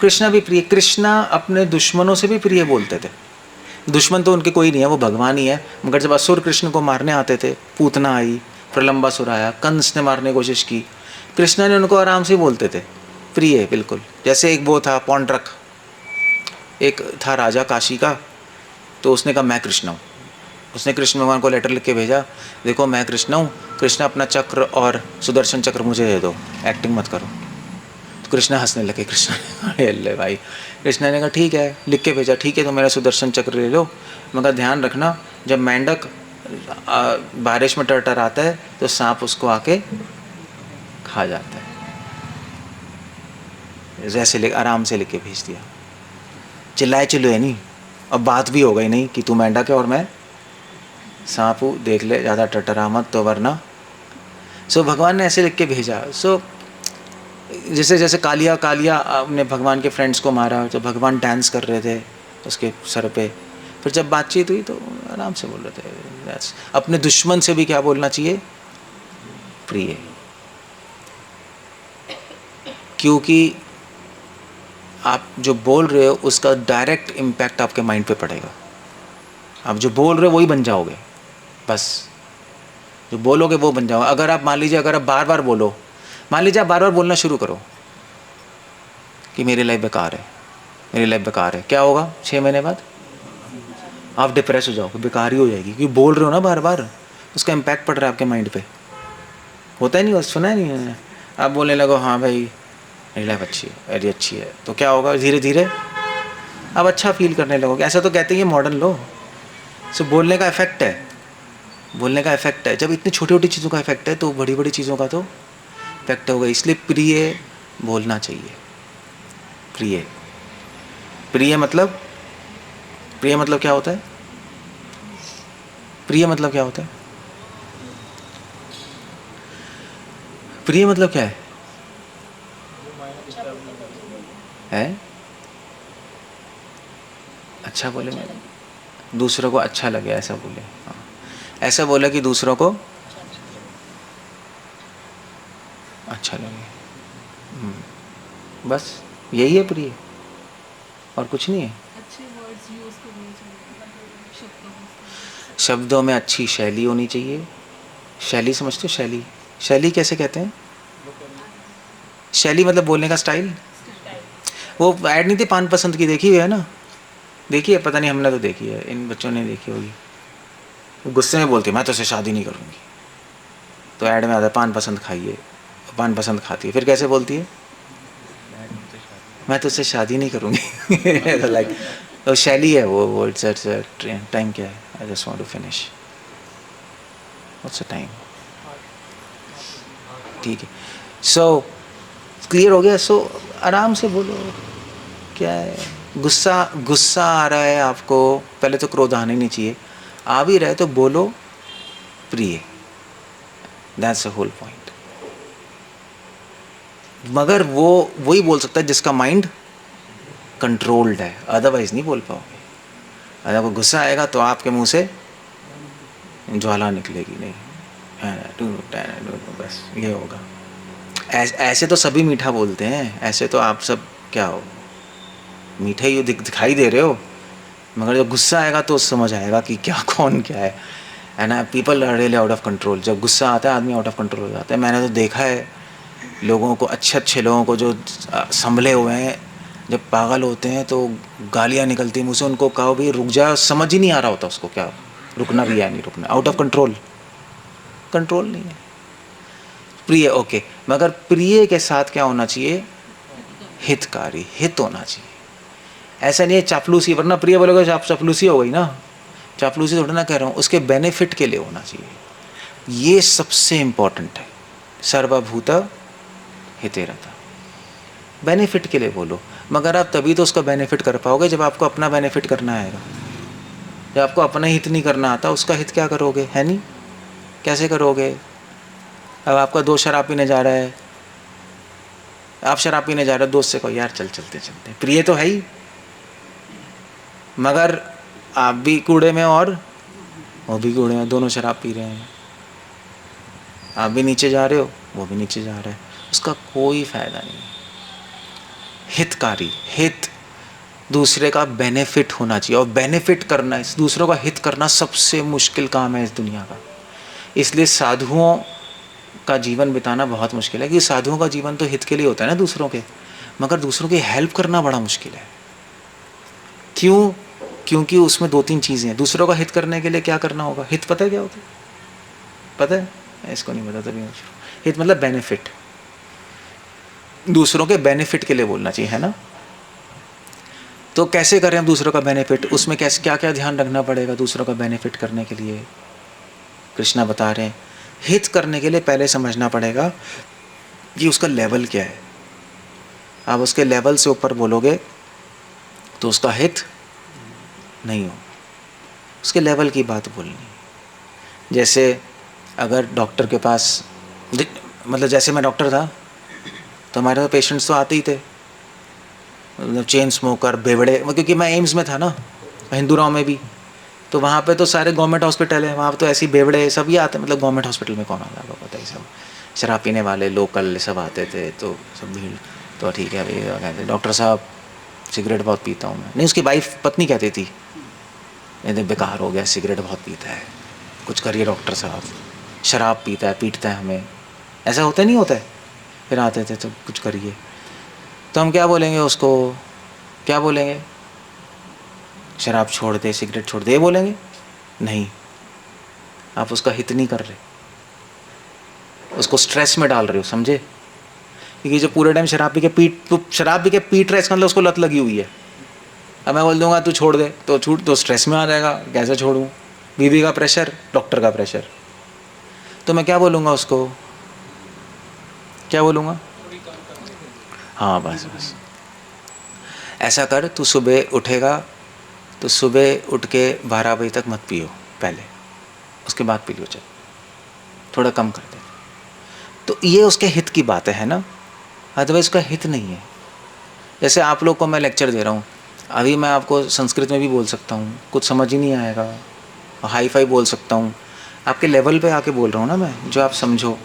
कृष्णा भी प्रिय। कृष्णा अपने दुश्मनों से भी प्रिय बोलते थे। दुश्मन तो उनके कोई नहीं है, वो भगवान ही है। मगर जब असुर कृष्ण को मारने आते थे, पूतना आई, प्रलंबासुर आया, कंस ने मारने की कोशिश की, कृष्णा ने उनको आराम से बोलते थे प्रिय, बिल्कुल। जैसे एक वो था पौंड्रक, एक था राजा काशी का, तो उसने कहा मैं कृष्ण हूँ। उसने कृष्ण भगवान को लेटर लिख के भेजा, देखो मैं कृष्ण हूँ, कृष्ण अपना चक्र और सुदर्शन चक्र मुझे दे दो, एक्टिंग मत करो। तो कृष्ण हंसने लगे। कृष्ण ने अरे भाई, कृष्ण ने कहा ठीक है, लिख के भेजा, ठीक है तो मेरा सुदर्शन चक्र ले लो, मगर ध्यान रखना जब मेंढक बारिश में टर आता है तो सांप उसको आके खा जाता है। जैसे आराम से लिख के भेज दिया, चिल्लाए चिल्लाए नहीं, अब बात भी हो गई नहीं कि तू मेंढक है और मैं सांप हूँ, देख ले ज़्यादा टटरा मत तो वरना। सो भगवान ने ऐसे लिख के भेजा। सो जैसे जैसे कालिया ने भगवान के फ्रेंड्स को मारा, तो भगवान डांस कर रहे थे उसके सर पे। फिर जब बातचीत हुई तो आराम से बोल रहे थे। अपने दुश्मन से भी क्या बोलना चाहिए? प्रिय। क्योंकि आप जो बोल रहे हो उसका डायरेक्ट इम्पैक्ट आपके माइंड पे पड़ेगा। आप जो बोल रहे हो वही बन जाओगे, बस जो बोलोगे वो बन जाओ। अगर आप मान लीजिए, अगर आप बार बार बोलो, मान लीजिए आप बार बार बोलना शुरू करो कि मेरी लाइफ बेकार है, मेरी लाइफ बेकार है, क्या होगा? 6 महीने बाद आप डिप्रेस हो जाओगे, बेकार ही हो जाएगी, क्योंकि बोल रहे हो ना बार बार, उसका इम्पैक्ट पड़ रहा है आपके माइंड पे। होता है नहीं? सुना है नहीं? आप बोलने लगो हाँ भाई मेरी लाइफ अच्छी है, मेरी अच्छी है, तो क्या होगा? धीरे धीरे आप अच्छा फील करने लगोगे। ऐसा तो कहते हैं ये मॉडर्न लो। सो बोलने का इफेक्ट है, बोलने का इफेक्ट है। जब इतनी छोटी छोटी चीज़ों का इफेक्ट है तो बड़ी बड़ी चीज़ों का तो इफेक्ट होगा। इसलिए प्रिय बोलना चाहिए। प्रिय, प्रिय मतलब, प्रिय मतलब क्या होता है? प्रिय मतलब क्या होता है? प्रिय मतलब क्या है? अच्छा बोले, मैं दूसरों को अच्छा लगे ऐसा बोले। हाँ, ऐसा बोले कि दूसरों को अच्छा लगे। बस यही है प्रिय, और कुछ नहीं है। शब्दों में अच्छी शैली होनी चाहिए। शैली समझते हो? शैली, शैली कैसे कहते हैं? शैली मतलब बोलने का स्टाइल। वो ऐड नहीं थी पान पसंद की, देखी हुई है ना? देखी है? पता नहीं, हमने तो देखी है, इन बच्चों ने देखी होगी। वो गुस्से में बोलती है मैं तो उससे शादी नहीं करूँगी, तो ऐड में आता है पान पसंद खाइए, पान पसंद खाती है, फिर कैसे बोलती है? मैं तो उससे शादी नहीं करूँगी। लाइक तो शैली है वो। इट्स टाइम क्या है? I just want to finish. What's the time? ठीक है। सो क्लियर हो गया। सो आराम से बोलो, क्या है? गुस्सा गुस्सा आ रहा है आपको, पहले तो क्रोध आने नहीं चाहिए, आ भी रहा है तो बोलो प्रिय। That's the whole point. मगर वो वही बोल सकता है जिसका माइंड कंट्रोल्ड है, अदरवाइज नहीं बोल पाओगे। अगर आपको गुस्सा आएगा तो आपके मुंह से ज्वाला निकलेगी नहीं, बस ये होगा। ऐसे तो सभी मीठा बोलते हैं, ऐसे तो आप सब क्या हो, मीठे ही दिखाई दे रहे हो, मगर जब गुस्सा आएगा तो समझ आएगा कि क्या कौन क्या है। And people are really out of control. जब गुस्सा आता है आदमी आउट ऑफ कंट्रोल हो जाता है। मैंने तो देखा है लोगों को, अच्छे अच्छे लोगों को जो संभले हुए हैं, जब पागल होते हैं तो गालियाँ निकलती हैं मुझसे, उनको कहो भी रुक जा, समझ ही नहीं आ रहा होता उसको क्या रुकना भी है नहीं रुकना, आउट ऑफ कंट्रोल, कंट्रोल नहीं है। प्रिय ओके, मगर प्रिय के साथ क्या होना चाहिए? हितकारी, हित होना चाहिए। ऐसा नहीं है चापलूसी, वरना प्रिय बोलोगे आप चापलूसी हो गई ना, चापलूसी थोड़ा ना कह रहा हूँ, उसके बेनिफिट के लिए होना चाहिए। ये सबसे इम्पोर्टेंट है। सर्वभूत हिते रता, बेनिफिट के लिए बोलो। मगर आप तभी तो उसका बेनिफिट कर पाओगे जब आपको अपना बेनिफिट करना आएगा। जब आपको अपना हित नहीं करना आता, उसका हित क्या करोगे? है नहीं, कैसे करोगे? अब आपका दोस्त शराब पीने जा रहा है, आप शराब पीने जा रहे हो, दोस्त से कहो यार चल चलते चलते, प्रिय तो है ही, मगर आप भी कूड़े में और वो भी कूड़े में, दोनों शराब पी रहे हैं। आप भी नीचे जा रहे हो, वो भी नीचे जा रहा है, उसका कोई फायदा नहीं। हितकारी, हित दूसरे का बेनिफिट होना चाहिए, और बेनिफिट करना, इस दूसरों का हित करना सबसे मुश्किल काम है इस दुनिया का। इसलिए साधुओं का जीवन बिताना बहुत मुश्किल है, क्योंकि साधुओं का जीवन तो हित के लिए होता है ना दूसरों के, मगर दूसरों की हेल्प करना बड़ा मुश्किल है। क्यों? क्योंकि उसमें दो तीन चीज़ें हैं। दूसरों का हित करने के लिए क्या करना होगा? हित पता है क्या होता है? पता है? इसको नहीं पता तभी। हित मतलब बेनिफिट, दूसरों के बेनिफिट के लिए बोलना चाहिए, है ना? तो कैसे करें हम दूसरों का बेनिफिट? उसमें कैसे, क्या क्या ध्यान रखना पड़ेगा दूसरों का बेनिफिट करने के लिए? कृष्णा बता रहे हैं, हित करने के लिए पहले समझना पड़ेगा कि उसका लेवल क्या है। आप उसके लेवल से ऊपर बोलोगे तो उसका हित नहीं हो, उसके लेवल की बात बोलनी। जैसे अगर डॉक्टर के पास, मतलब जैसे मैं डॉक्टर था तो हमारे पास पेशेंट्स तो आते ही थे, मतलब चेन स्मोकर, बेवड़े, क्योंकि मैं एम्स में था ना, हिंदूराव में भी, तो वहाँ पे तो सारे गवर्नमेंट हॉस्पिटल है, वहाँ पे तो ऐसी बेवड़े सभी आते, मतलब गवर्नमेंट हॉस्पिटल में कौन आता है आपको पता ही, सब शराब पीने वाले लोकल सब आते थे, तो सब भीड़। तो ठीक है भाई, कहते डॉक्टर साहब सिगरेट बहुत पीता हूँ मैं। नहीं, उसकी वाइफ पत्नी कहती थी ये बेकार हो गया, सिगरेट बहुत पीता है, कुछ करिए डॉक्टर साहब, शराब पीता है, पीटता है हमें, ऐसा होता नहीं होता है। फिर आते थे तो कुछ करिए, तो हम क्या बोलेंगे उसको? क्या बोलेंगे? शराब छोड़ दे, सिगरेट छोड़ दे, ये बोलेंगे? नहीं, आप उसका हित नहीं कर रहे, उसको स्ट्रेस में डाल रहे हो, समझे? क्योंकि जो पूरे टाइम शराब पी के पीट रहा है, इसका मतलब उसको लत लगी हुई है। अब मैं बोल दूंगा तू छोड़ दे, तो छूट, तो स्ट्रेस में आ जाएगा, कैसे छोड़ूं? बीवी का प्रेशर, डॉक्टर का प्रेशर, तो मैं क्या बोलूँगा उसको? क्या बोलूँगा? हाँ बस बस, ऐसा कर, तू सुबह उठेगा तो सुबह उठ के 12 बजे तक मत पियो पहले, उसके बाद पी लो, चल थोड़ा कम कर दे। तो ये उसके हित की बात है ना, अदरवाइज उसका हित नहीं है। जैसे आप लोग को मैं लेक्चर दे रहा हूँ, अभी मैं आपको संस्कृत में भी बोल सकता हूँ, कुछ समझ ही नहीं आएगा, हाई फाई बोल सकता हूँ, आपके लेवल पे आके बोल रहा हूँ ना मैं, जो आप समझो,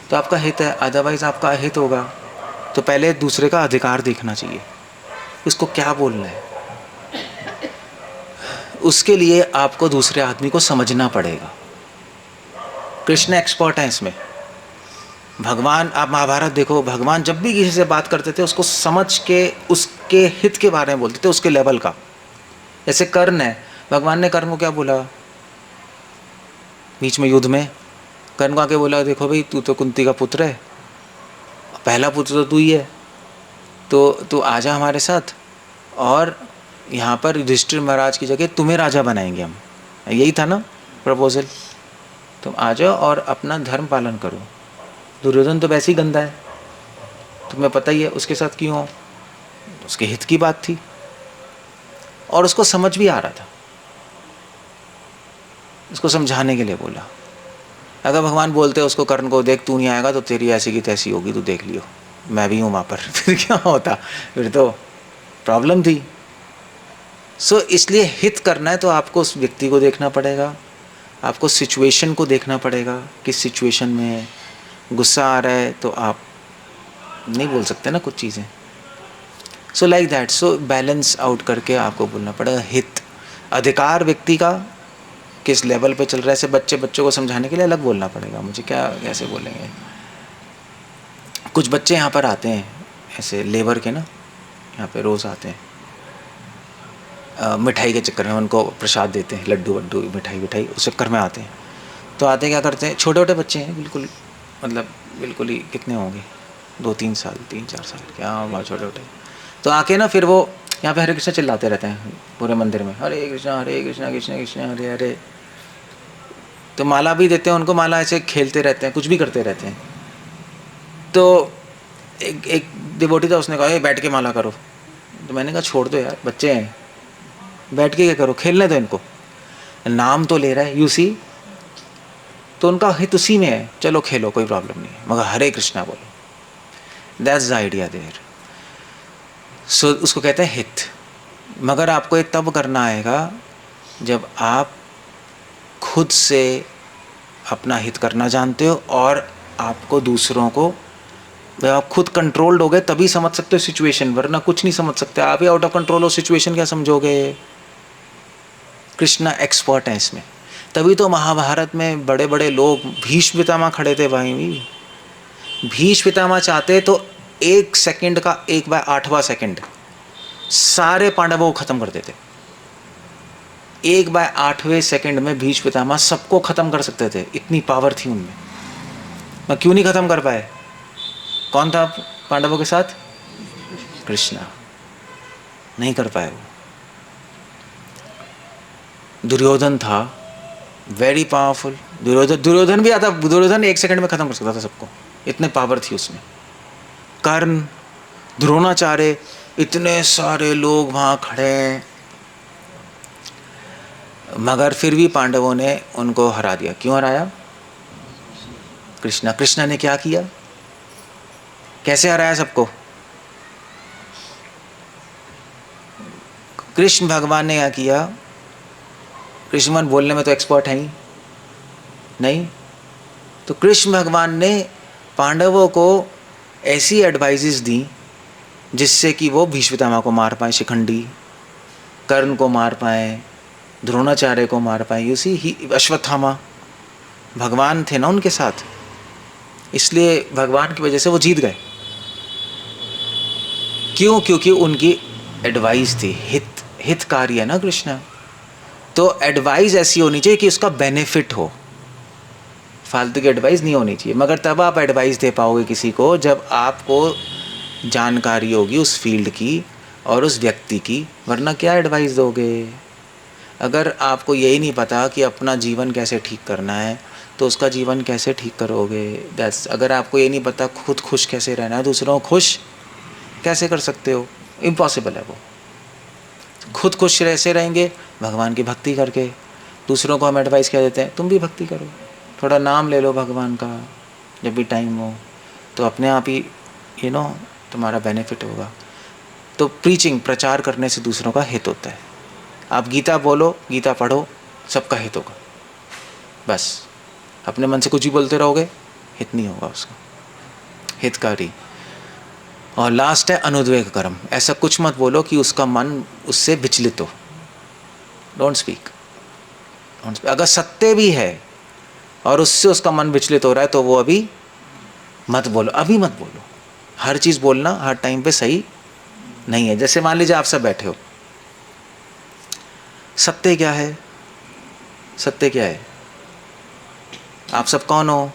तो आपका हित है। अदरवाइज़ आपका अहित होगा तो पहले दूसरे का अधिकार देखना चाहिए, उसको क्या बोलना है, उसके लिए आपको दूसरे आदमी को समझना पड़ेगा। कृष्ण एक्सपर्ट हैं इसमें। भगवान, आप महाभारत देखो, भगवान जब भी किसी से बात करते थे उसको समझ के उसके हित के बारे में बोलते थे, उसके लेवल का। जैसे कर्ण है, भगवान ने कर्ण को क्या बोला बीच में युद्ध में? कर्ण को आके बोला देखो भाई, तू तो कुंती का पुत्र है, पहला पुत्र तो तू ही है, तो तू आजा हमारे साथ, और यहाँ पर युधिष्ठिर महाराज की जगह तुम्हें राजा बनाएंगे हम। यही था ना प्रपोजल, तुम आ जाओ और अपना धर्म पालन करो। दुर्योधन तो वैसे ही गंदा है, तुम्हें पता ही है, उसके साथ क्यों हो? उसके हित की बात थी और उसको समझ भी आ रहा था, उसको समझाने के लिए बोला। अगर भगवान बोलते उसको, कर्ण को, देख तू नहीं आएगा तो तेरी ऐसी की तैसी होगी, तू देख लियो, मैं भी हूँ वहाँ पर, फिर क्या होता? फिर तो प्रॉब्लम थी। सो इसलिए हित करना है तो आपको उस व्यक्ति को देखना पड़ेगा, आपको सिचुएशन को देखना पड़ेगा, किस सिचुएशन में है। गुस्सा आ रहा है तो आप नहीं बोल सकते ना कुछ चीज़ें, so like that. So balance out करके आपको बोलना पड़ेगा। हित, अधिकार व्यक्ति का किस लेवल पे चल रहा है। ऐसे बच्चों को समझाने के लिए अलग बोलना पड़ेगा मुझे, क्या कैसे बोलेंगे? कुछ बच्चे यहाँ पर आते हैं ऐसे लेबर के ना, यहाँ पे रोज़ आते हैं, मिठाई के चक्कर में उनको प्रसाद देते हैं, लड्डू वड्डू, मिठाई, उस चक्कर में आते हैं। तो आते क्या करते हैं, छोटे छोटे बच्चे हैं बिल्कुल, मतलब बिल्कुल ही कितने होंगे, 2-3 साल, 3-4 साल, क्या बहुत छोटे छोटे। तो आके ना फिर वो यहाँ पे हरे कृष्णा चिल्लाते रहते हैं पूरे मंदिर में, हरे कृष्णा कृष्ण कृष्ण हरे हरे। तो माला भी देते हैं उनको, माला ऐसे खेलते रहते हैं, कुछ भी करते रहते हैं। तो एक डिवोटी था, उसने कहा बैठ के माला करो। तो मैंने कहा छोड़ दो यार, बच्चे हैं, बैठ के क्या करो, खेलने दो इनको, नाम तो ले रहा है, यू सी, तो उनका हित उसी में है, चलो खेलो कोई प्रॉब्लम नहीं है, मगर हरे कृष्णा बोलो। That's the idea there. So उसको कहते हैं हित। मगर आपको ये तब करना आएगा जब आप खुद से अपना हित करना जानते हो, और आपको दूसरों को, जब आप खुद कंट्रोल्ड हो गए तभी समझ सकते हो सिचुएशन, वरना कुछ नहीं समझ सकते। आप ही आउट ऑफ कंट्रोल हो, सिचुएशन क्या समझोगे। कृष्णा एक्सपर्ट है इसमें। तभी तो महाभारत में बड़े बड़े लोग, भीष्म पितामह खड़े थे भाई। भीष्म पितामह चाहते तो 1 सेकंड का 1/8वां सेकंड सारे पांडवों को खत्म कर देते। 1/8वें सेकंड में भीष्म पितामह सबको खत्म कर सकते थे, इतनी पावर थी उनमें। मैं क्यों नहीं खत्म कर पाए। कौन था पांडवों के साथ, कृष्णा, नहीं कर पाए वो। दुर्योधन था, वेरी पावरफुल। दुर्योधन भी आता, दुर्योधन 1 सेकंड में खत्म कर सकता था सबको, इतने पावर थी उसमें। कर्ण, द्रोणाचार्य, इतने सारे लोग वहां खड़े हैं, मगर फिर भी पांडवों ने उनको हरा दिया। क्यों हराया, कृष्णा ने क्या किया, कैसे हराया सबको। कृष्ण भगवान ने क्या किया, कृष्ण भगवान बोलने में तो एक्सपर्ट है ही नहीं, तो कृष्ण भगवान ने पांडवों को ऐसी एडवाइजेस दी जिससे कि वो भीष्म पितामह को मार पाए, शिखंडी, कर्ण को मार पाए, द्रोणाचार्य को मार पाए। यू सी, ही अश्वत्थामा, भगवान थे ना उनके साथ, इसलिए भगवान की वजह से वो जीत गए। क्यों, क्योंकि उनकी एडवाइस थी, हितकारी है ना कृष्णा। तो एडवाइस ऐसी होनी चाहिए कि उसका बेनिफिट हो, फालतू की एडवाइस नहीं होनी चाहिए। मगर तब आप एडवाइस दे पाओगे किसी को जब आपको जानकारी होगी उस फील्ड की और उस व्यक्ति की, वरना क्या एडवाइस दोगे। अगर आपको यही नहीं पता कि अपना जीवन कैसे ठीक करना है तो उसका जीवन कैसे ठीक करोगे। दैट्स, अगर आपको ये नहीं पता खुद खुश कैसे रहना है, दूसरों को खुश कैसे कर सकते हो, इम्पॉसिबल है वो। खुद खुश कैसे रहेंगे, भगवान की भक्ति करके। दूसरों को हम एडवाइस क्या देते हैं, तुम भी भक्ति करो, थोड़ा नाम ले लो भगवान का जब भी टाइम हो, तो अपने आप ही तुम्हारा बेनिफिट होगा। तो प्रीचिंग, प्रचार करने से दूसरों का हित होता है। आप गीता बोलो, गीता पढ़ो, सबका हित होगा। बस अपने मन से कुछ ही बोलते रहोगे, हित नहीं होगा उसका, हितकारी। और लास्ट है अनुद्वेग कर्म। ऐसा कुछ मत बोलो कि उसका मन उससे विचलित हो। Don't speak. अगर सत्य भी है और उससे उसका मन विचलित हो रहा है तो वो अभी मत बोलो, अभी मत बोलो। हर चीज़ बोलना हर टाइम पे सही नहीं है। जैसे मान लीजिए आप सब बैठे हो, सत्य क्या है, सत्य क्या है, आप सब कौन हो,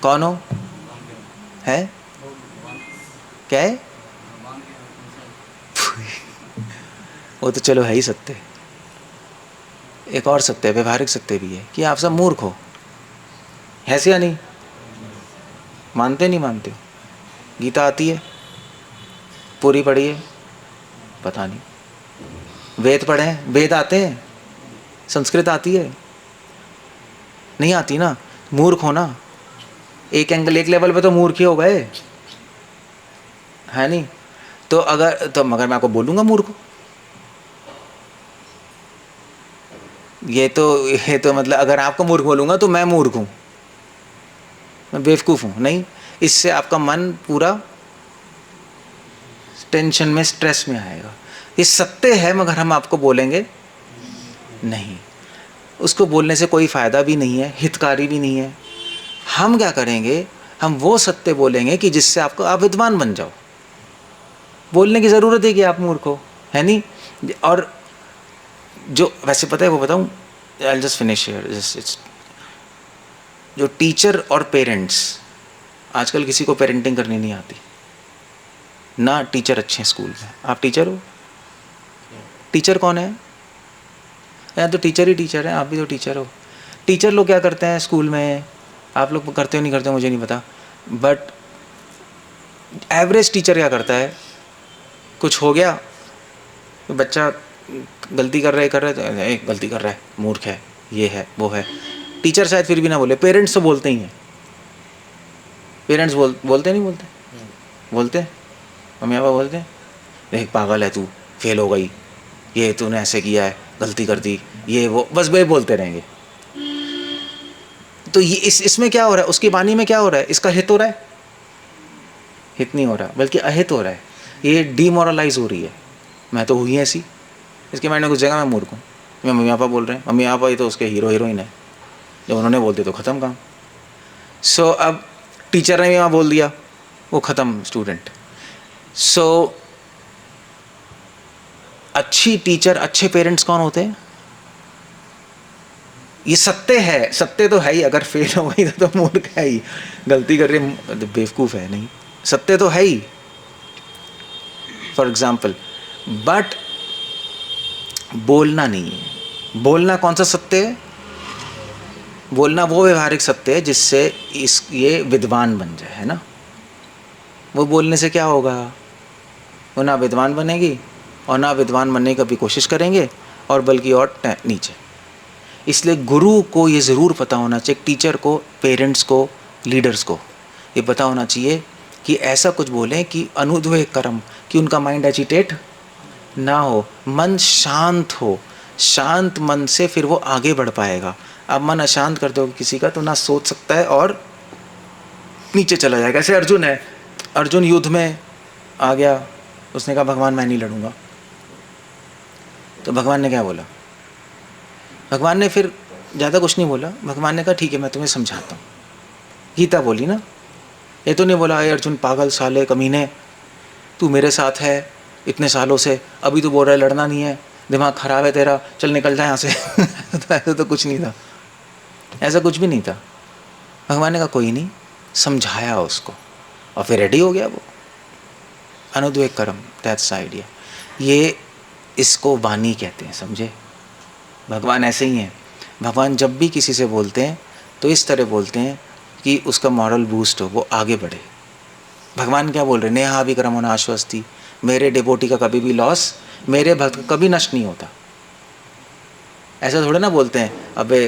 कौन हो, है क्या है वो तो चलो है ही सत्य। एक और सत्य, व्यवहारिक सत्य भी है कि आप सब मूर्ख हो, है से या नहीं, मानते नहीं मानते हो। गीता आती है, पूरी पढ़ी है, पता नहीं। वेद पढ़े हैं, वेद आते हैं, संस्कृत आती है, नहीं आती ना, मूर्ख हो ना। एक एंगल, एक लेवल पे तो मूर्ख ही हो गए, है नहीं। तो अगर तो मगर मैं आपको बोलूँगा मूर्ख हो, ये तो मतलब अगर आपको मूर्ख बोलूँगा तो मैं मूर्ख हूँ, मैं बेवकूफ़ हूँ, नहीं। इससे आपका मन पूरा टेंशन में, स्ट्रेस में आएगा। ये सत्य है मगर हम आपको बोलेंगे नहीं, उसको बोलने से कोई फ़ायदा भी नहीं है, हितकारी भी नहीं है। हम क्या करेंगे, हम वो सत्य बोलेंगे कि जिससे आपको, आप विद्वान बन जाओ। बोलने की ज़रूरत है कि आप मूर्ख हो, है नहीं। और जो वैसे पता है वो बताऊँ, I just finish here, just जो टीचर और पेरेंट्स, आजकल किसी को पेरेंटिंग करनी नहीं आती ना। टीचर अच्छे हैं स्कूल में, आप टीचर हो, टीचर कौन है, या तो टीचर ही टीचर है, आप भी तो टीचर हो। टीचर लोग क्या करते हैं स्कूल में, आप लोग करते हो नहीं करते हो मुझे नहीं पता, बट एवरेज टीचर क्या करता है, कुछ हो गया, बच्चा गलती कर रहा है, गलती कर रहा है, मूर्ख है, ये है वो है, टीचर शायद फिर भी ना बोले, पेरेंट्स तो बोलते ही हैं। पेरेंट्स बोलते नहीं बोलते, बोलते हैं, मम्मी पापा बोलते हैं, देख पागल है तू, फेल हो गई, ये तूने ऐसे किया है, गलती कर दी, ये वो, बस वे बोलते रहेंगे। तो ये इसमें क्या हो रहा है, उसकी वाणी में क्या हो रहा है, इसका हित हो रहा है? हित नहीं हो रहा, बल्कि अहित हो रहा है। ये डीमोरलाइज हो रही है, मैं तो हुई ऐसी, इसके माइंड में कुछ जगह मैं मूर्ख हूँ, मैं मम्मी पापा बोल रहे हैं, मम्मी पापा ये तो उसके हीरो हीरोइन है, जब उन्होंने बोल दिया तो ख़त्म काम। सो अब टीचर ने भी वहाँ बोल दिया, वो ख़त्म स्टूडेंट। सो अच्छी टीचर, अच्छे पेरेंट्स कौन होते हैं? ये सत्य है, सत्य तो है ही, अगर फेल हो गई तो मूर्ख है ही, गलती कर रही बेवकूफ़ है, नहीं, सत्य तो है ही। फॉर एग्जाम्पल, बट बोलना नहीं है। बोलना कौन सा सत्य है? बोलना वो व्यवहारिक सत्य है जिससे ये विद्वान बन जाए, है ना। वो बोलने से क्या होगा, वो ना विद्वान बनेगी और ना विद्वान बनने की कभी कोशिश करेंगे, और बल्कि और नीचे। इसलिए गुरु को ये ज़रूर पता होना चाहिए, टीचर को, पेरेंट्स को, लीडर्स को ये पता होना चाहिए कि ऐसा कुछ बोलें कि अनुद्वेग कर्म, कि उनका माइंड एजिटेट ना हो, मन शांत हो। शांत मन से फिर वो आगे बढ़ पाएगा। अब मन अशांत कर दो किसी का तो ना सोच सकता है और नीचे चला जाएगा। ऐसे अर्जुन है, अर्जुन युद्ध में आ गया, उसने कहा भगवान मैं नहीं लड़ूंगा, तो भगवान ने क्या बोला? भगवान ने फिर ज़्यादा कुछ नहीं बोला, भगवान ने कहा ठीक है मैं तुम्हें समझाता हूँ। गीता बोली ना, ये तो नहीं बोला अरे अर्जुन पागल साले कमीने, तू मेरे साथ है इतने सालों से, अभी तो बोल रहा है लड़ना नहीं है, दिमाग ख़राब है तेरा, चल निकल जाए यहाँ से। तो ऐसा तो कुछ नहीं था, ऐसा कुछ भी नहीं था। भगवान ने कहा कोई नहीं, समझाया उसको और फिर रेडी हो गया वो। अनुद्वेग कर्म, दैट्स आइडिया। ये इसको वाणी कहते हैं, समझे। भगवान ऐसे ही हैं। भगवान जब भी किसी से बोलते हैं तो इस तरह बोलते हैं कि उसका मॉरल बूस्ट हो, वो आगे बढ़े। भगवान क्या बोल रहे हैं? नेहा विक्रमो नाश्वस्ति, मेरे डिवोटी का कभी भी लॉस, मेरे भक्त का कभी नष्ट नहीं होता। ऐसा थोड़ा ना बोलते हैं अबे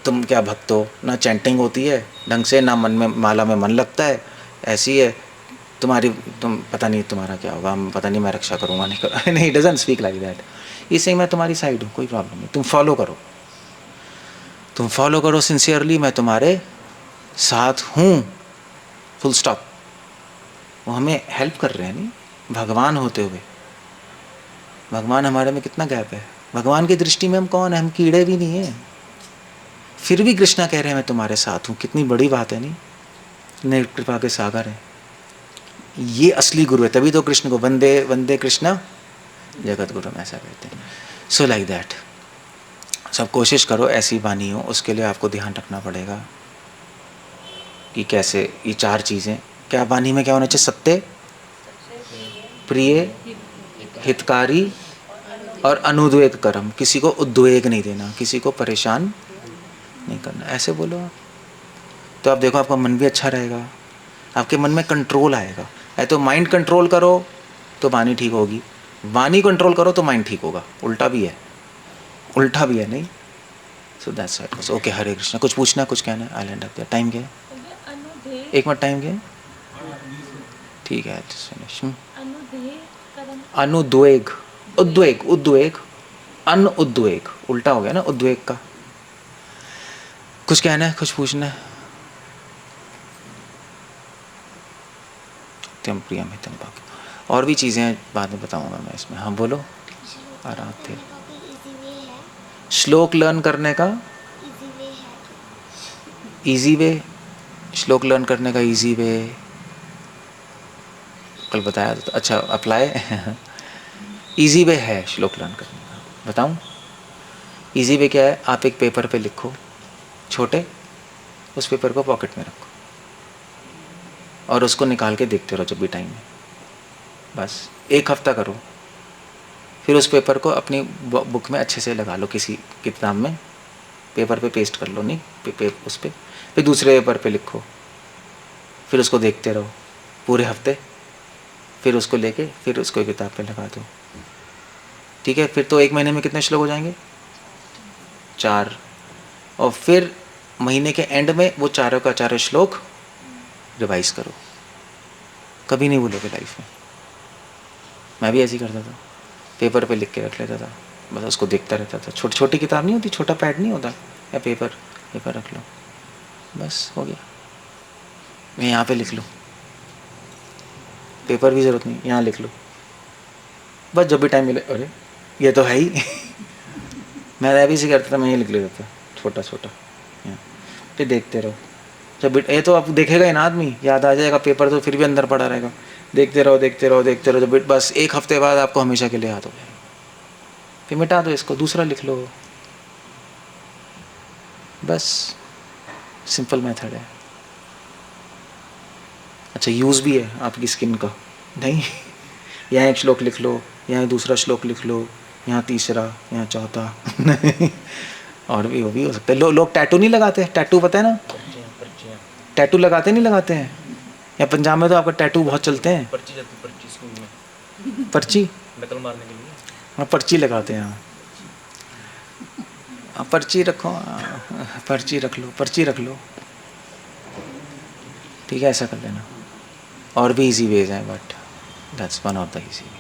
तुम क्या भक्त हो, ना चैंटिंग होती है ढंग से, ना मन में माला में मन लगता है, ऐसी है तुम्हारी, तुम पता नहीं तुम्हारा क्या होगा, पता नहीं मैं रक्षा करूँगा नहीं कर नहीं, डजंट स्पीक लाइक दैट। इसे मैं तुम्हारी साइड हूँ, कोई प्रॉब्लम नहीं, तुम फॉलो करो, तुम फॉलो करो सिंसियरली, मैं तुम्हारे साथ हूँ, फुल स्टॉप। वो हमें हेल्प कर रहे हैं नहीं, भगवान होते हुए। भगवान हमारे में कितना गैप है। भगवान की दृष्टि में हम कौन है? हम कीड़े भी नहीं हैं, फिर भी कृष्णा कह रहे हैं मैं तुम्हारे साथ हूँ। कितनी बड़ी बात है नहीं, इतने कृपा के सागर हैं। ये असली गुरु है, तभी तो कृष्ण को वंदे वंदे कृष्ण जगत गुरु ऐसा कहते हैं। सो लाइक दैट, सब कोशिश करो ऐसी वाणी हो। उसके लिए आपको ध्यान रखना पड़ेगा कि कैसे ये चार चीज़ें, क्या वाणी में क्या होना चाहिए? सत्य, प्रिय, हितकारी और अनुद्वेग कर्म। किसी को उद्वेग नहीं देना, किसी को परेशान नहीं करना, ऐसे बोलो आप। तो आप देखो आपका मन भी अच्छा रहेगा, आपके मन में कंट्रोल आएगा। है तो माइंड कंट्रोल करो तो वाणी ठीक होगी, वाणी कंट्रोल करो तो माइंड ठीक होगा। उल्टा भी है, उल्टा भी है नहीं। So that's it. ओके, हरे कृष्णा। कुछ पूछना, कुछ कहना है? आई लैंड अप देयर। टाइम क्या है? एक मिनट, टाइम क्या है? ठीक है, अनुद्वेग, उद्वेग, उद्वेग, अनुद्वेग, उल्टा हो गया ना उद्वेग का। कुछ कहना है, कुछ पूछना है? त्यम प्रियम हितम पाक। और भी चीज़ें बाद में बताऊंगा मैं इसमें। हाँ बोलो, आराम थे। श्लोक लर्न करने का इजी वे, श्लोक लर्न करने का इजी वे कल बताया तो अच्छा अप्लाई। इजी वे है श्लोक लर्न करने का, बताऊं? इजी वे क्या है? आप एक पेपर पे लिखो छोटे, उस पेपर को पॉकेट में रखो और उसको निकाल के देखते रहो जब भी टाइम है। बस 1 हफ्ता करो, फिर उस पेपर को अपनी बुक में अच्छे से लगा लो, किसी किताब में पेपर पे पेस्ट कर लो, नहीं उस पर, फिर दूसरे पेपर पे लिखो, फिर उसको देखते रहो पूरे हफ्ते, फिर उसको लेके फिर उसको किताब पे लगा दो, ठीक है। फिर तो 1 महीने में कितने श्लोक हो जाएंगे? 4। और फिर महीने के एंड में वो चारों का चारों श्लोक रिवाइज करो। कभी नहीं भूलोगे लाइफ में। मैं भी ऐसे ही करता था, पेपर पे लिख के रख लेता था, बस उसको देखता रहता था। छोटी छोटी किताब नहीं होती, छोटा पैड नहीं होता, या पेपर रख लो, बस हो गया। मैं यहाँ पे लिख लूँ, पेपर भी ज़रूरत नहीं, यहाँ लिख लो, बस जब भी टाइम मिले, अरे ये तो है ही मैं अभी से करता था, मैं ये लिख लेता था छोटा छोटा, यहाँ फिर देखते रहो। जब ये तो अब देखेगा ही ना आदमी, याद आ जाएगा, पेपर तो फिर भी अंदर पड़ा रहेगा, देखते रहो देखते रहो देखते रहो, जब बस 1 हफ्ते बाद आपको हमेशा के लिए याद हो जाएगा, फिर मिटा दो इसको, दूसरा लिख लो, बस सिंपल मेथड है। अच्छा, यूज़ भी है आपकी स्किन का, नहीं यहाँ एक श्लोक लिख लो, यहाँ दूसरा श्लोक लिख लो, यहाँ तीसरा, यहाँ चौथा नहीं, और भी वो भी हो सकता है। लोग टैटू नहीं लगाते, टैटू पता है ना, टैटू लगाते नहीं लगाते हैं, या पंजाब में तो आपका टैटू बहुत चलते हैं। पर्ची स्कूल में, पर्ची नकल मारने के लिए, हाँ पर्ची लगाते हैं, हाँ पर्ची रखो, पर्ची रख लो, पर्ची रख लो, ठीक है, ऐसा कर लेना। और भी इजी वेज हैं, but that's one of the easy veg.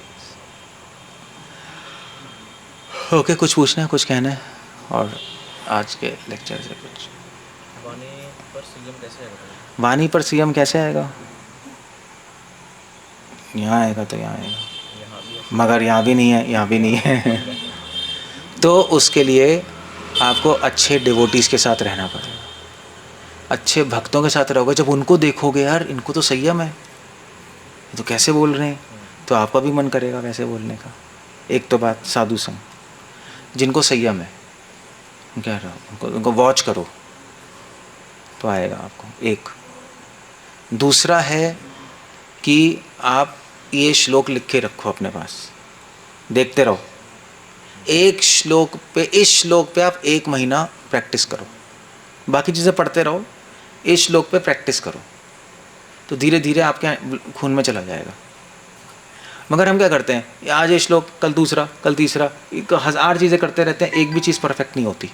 Okay, कुछ पूछना है, कुछ कहना है? और आज के लेक्चर से कुछ, वाणी पर संयम कैसे आएगा? वाणी पर संयम कैसे आएगा? यहाँ आएगा तो यहाँ आएगा, यहाँ भी है, मगर यहाँ भी नहीं है, यहाँ भी नहीं है तो उसके लिए आपको अच्छे डिवोटीज़ के साथ रहना पड़ेगा, अच्छे भक्तों के साथ रहोगे। जब उनको देखोगे, यार इनको तो संयम है, ये तो कैसे बोल रहे हैं, तो आपका भी मन करेगा वैसे बोलने का। एक तो बात साधु संग, जिनको संयम है, कह रहा हूँ, उनको वॉच करो तो आएगा आपको। एक दूसरा है कि आप ये श्लोक लिख के रखो अपने पास, देखते रहो। एक श्लोक पे, इस श्लोक पे आप 1 महीना प्रैक्टिस करो, बाकी चीज़ें पढ़ते रहो, इस श्लोक पे प्रैक्टिस करो, तो धीरे धीरे आपके खून में चला जाएगा। मगर हम क्या करते हैं, आज ये श्लोक, कल दूसरा, कल तीसरा, 1000 चीज़ें करते रहते हैं, एक भी चीज़ परफेक्ट नहीं होती।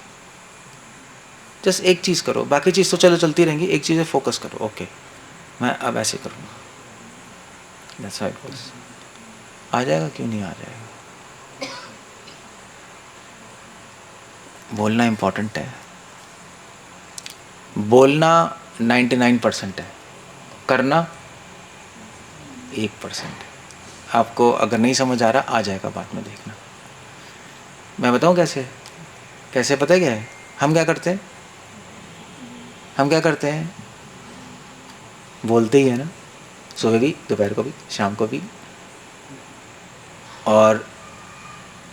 जस्ट एक चीज़ करो, बाकी चीज़ तो चलो चलती रहेंगी, एक चीज़ फोकस करो, ओके मैं अब ऐसे करूँगा, दैट्स हाउ इट गोस। आ जाएगा, क्यों नहीं आ जाएगा। बोलना इम्पोर्टेंट है, बोलना 99% है, करना 1% है। आपको अगर नहीं समझ आ रहा, आ जाएगा, बाद में देखना। मैं बताऊँ कैसे, कैसे पता है क्या है, हम क्या करते हैं, हम क्या करते हैं, बोलते ही है ना, सुबह भी, दोपहर को भी, शाम को भी, और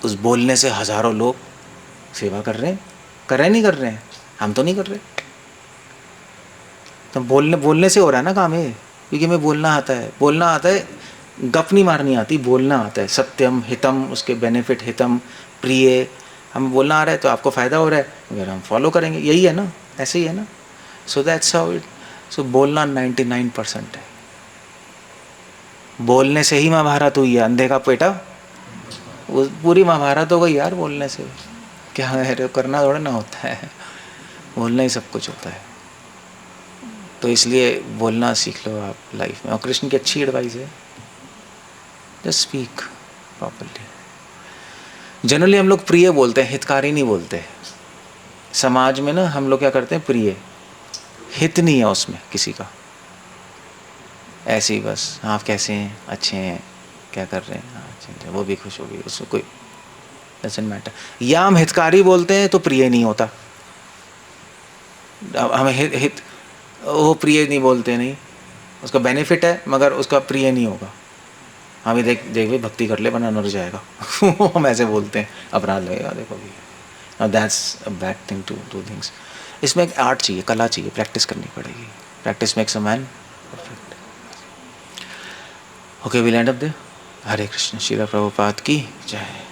उस बोलने से हज़ारों लोग सेवा कर रहे हैं, नहीं कर रहे हैं, हम तो नहीं कर रहे। तो बोलने से हो रहा है ना काम ये, क्योंकि हमें बोलना आता है, बोलना आता है, गप नहीं मारनी आती, बोलना आता है। सत्यम हितम, उसके बेनिफिट, हितम प्रिय, हमें बोलना आ रहा है तो आपको फ़ायदा हो रहा है, अगर हम फॉलो करेंगे, यही है ना, ऐसे ही है ना। So that's how it. So बोलना 99% है। बोलने से ही महाभारत हुई है, अंधे का बेटा, वो पूरी महाभारत हो गई यार बोलने से। क्या है, करना थोड़ा ना होता है, बोलना ही सब कुछ होता है। तो इसलिए बोलना सीख लो आप लाइफ में। और कृष्ण की अच्छी एडवाइस है, जस्ट स्पीक प्रॉपर्ली। जनरली हम लोग प्रिय बोलते हैं, हितकारी नहीं बोलते। समाज में ना हम लोग क्या करते हैं, प्रिय, हित नहीं है उसमें किसी का, ऐसे ही बस, आप कैसे हैं, अच्छे हैं, क्या कर रहे हैं, हाँ अच्छे, वो भी खुश होगी, उसको कोई डजंट मैटर। या हम हितकारी बोलते हैं तो प्रिय नहीं होता, हमें हित वो प्रिय नहीं बोलते, नहीं, उसका बेनिफिट है मगर उसका प्रिय नहीं होगा। हाँ भी देख भाई भक्ति कर ले वरना नर जाएगा हम ऐसे बोलते हैं, अपराध लगेगा, देखो भी। That's a bad thing to do things. इसमें एक आर्ट चाहिए, कला चाहिए, प्रैक्टिस करनी पड़ेगी। Practice makes a man perfect. Okay, will end up there. Hare Krishna. Srila Prabhupada की जय।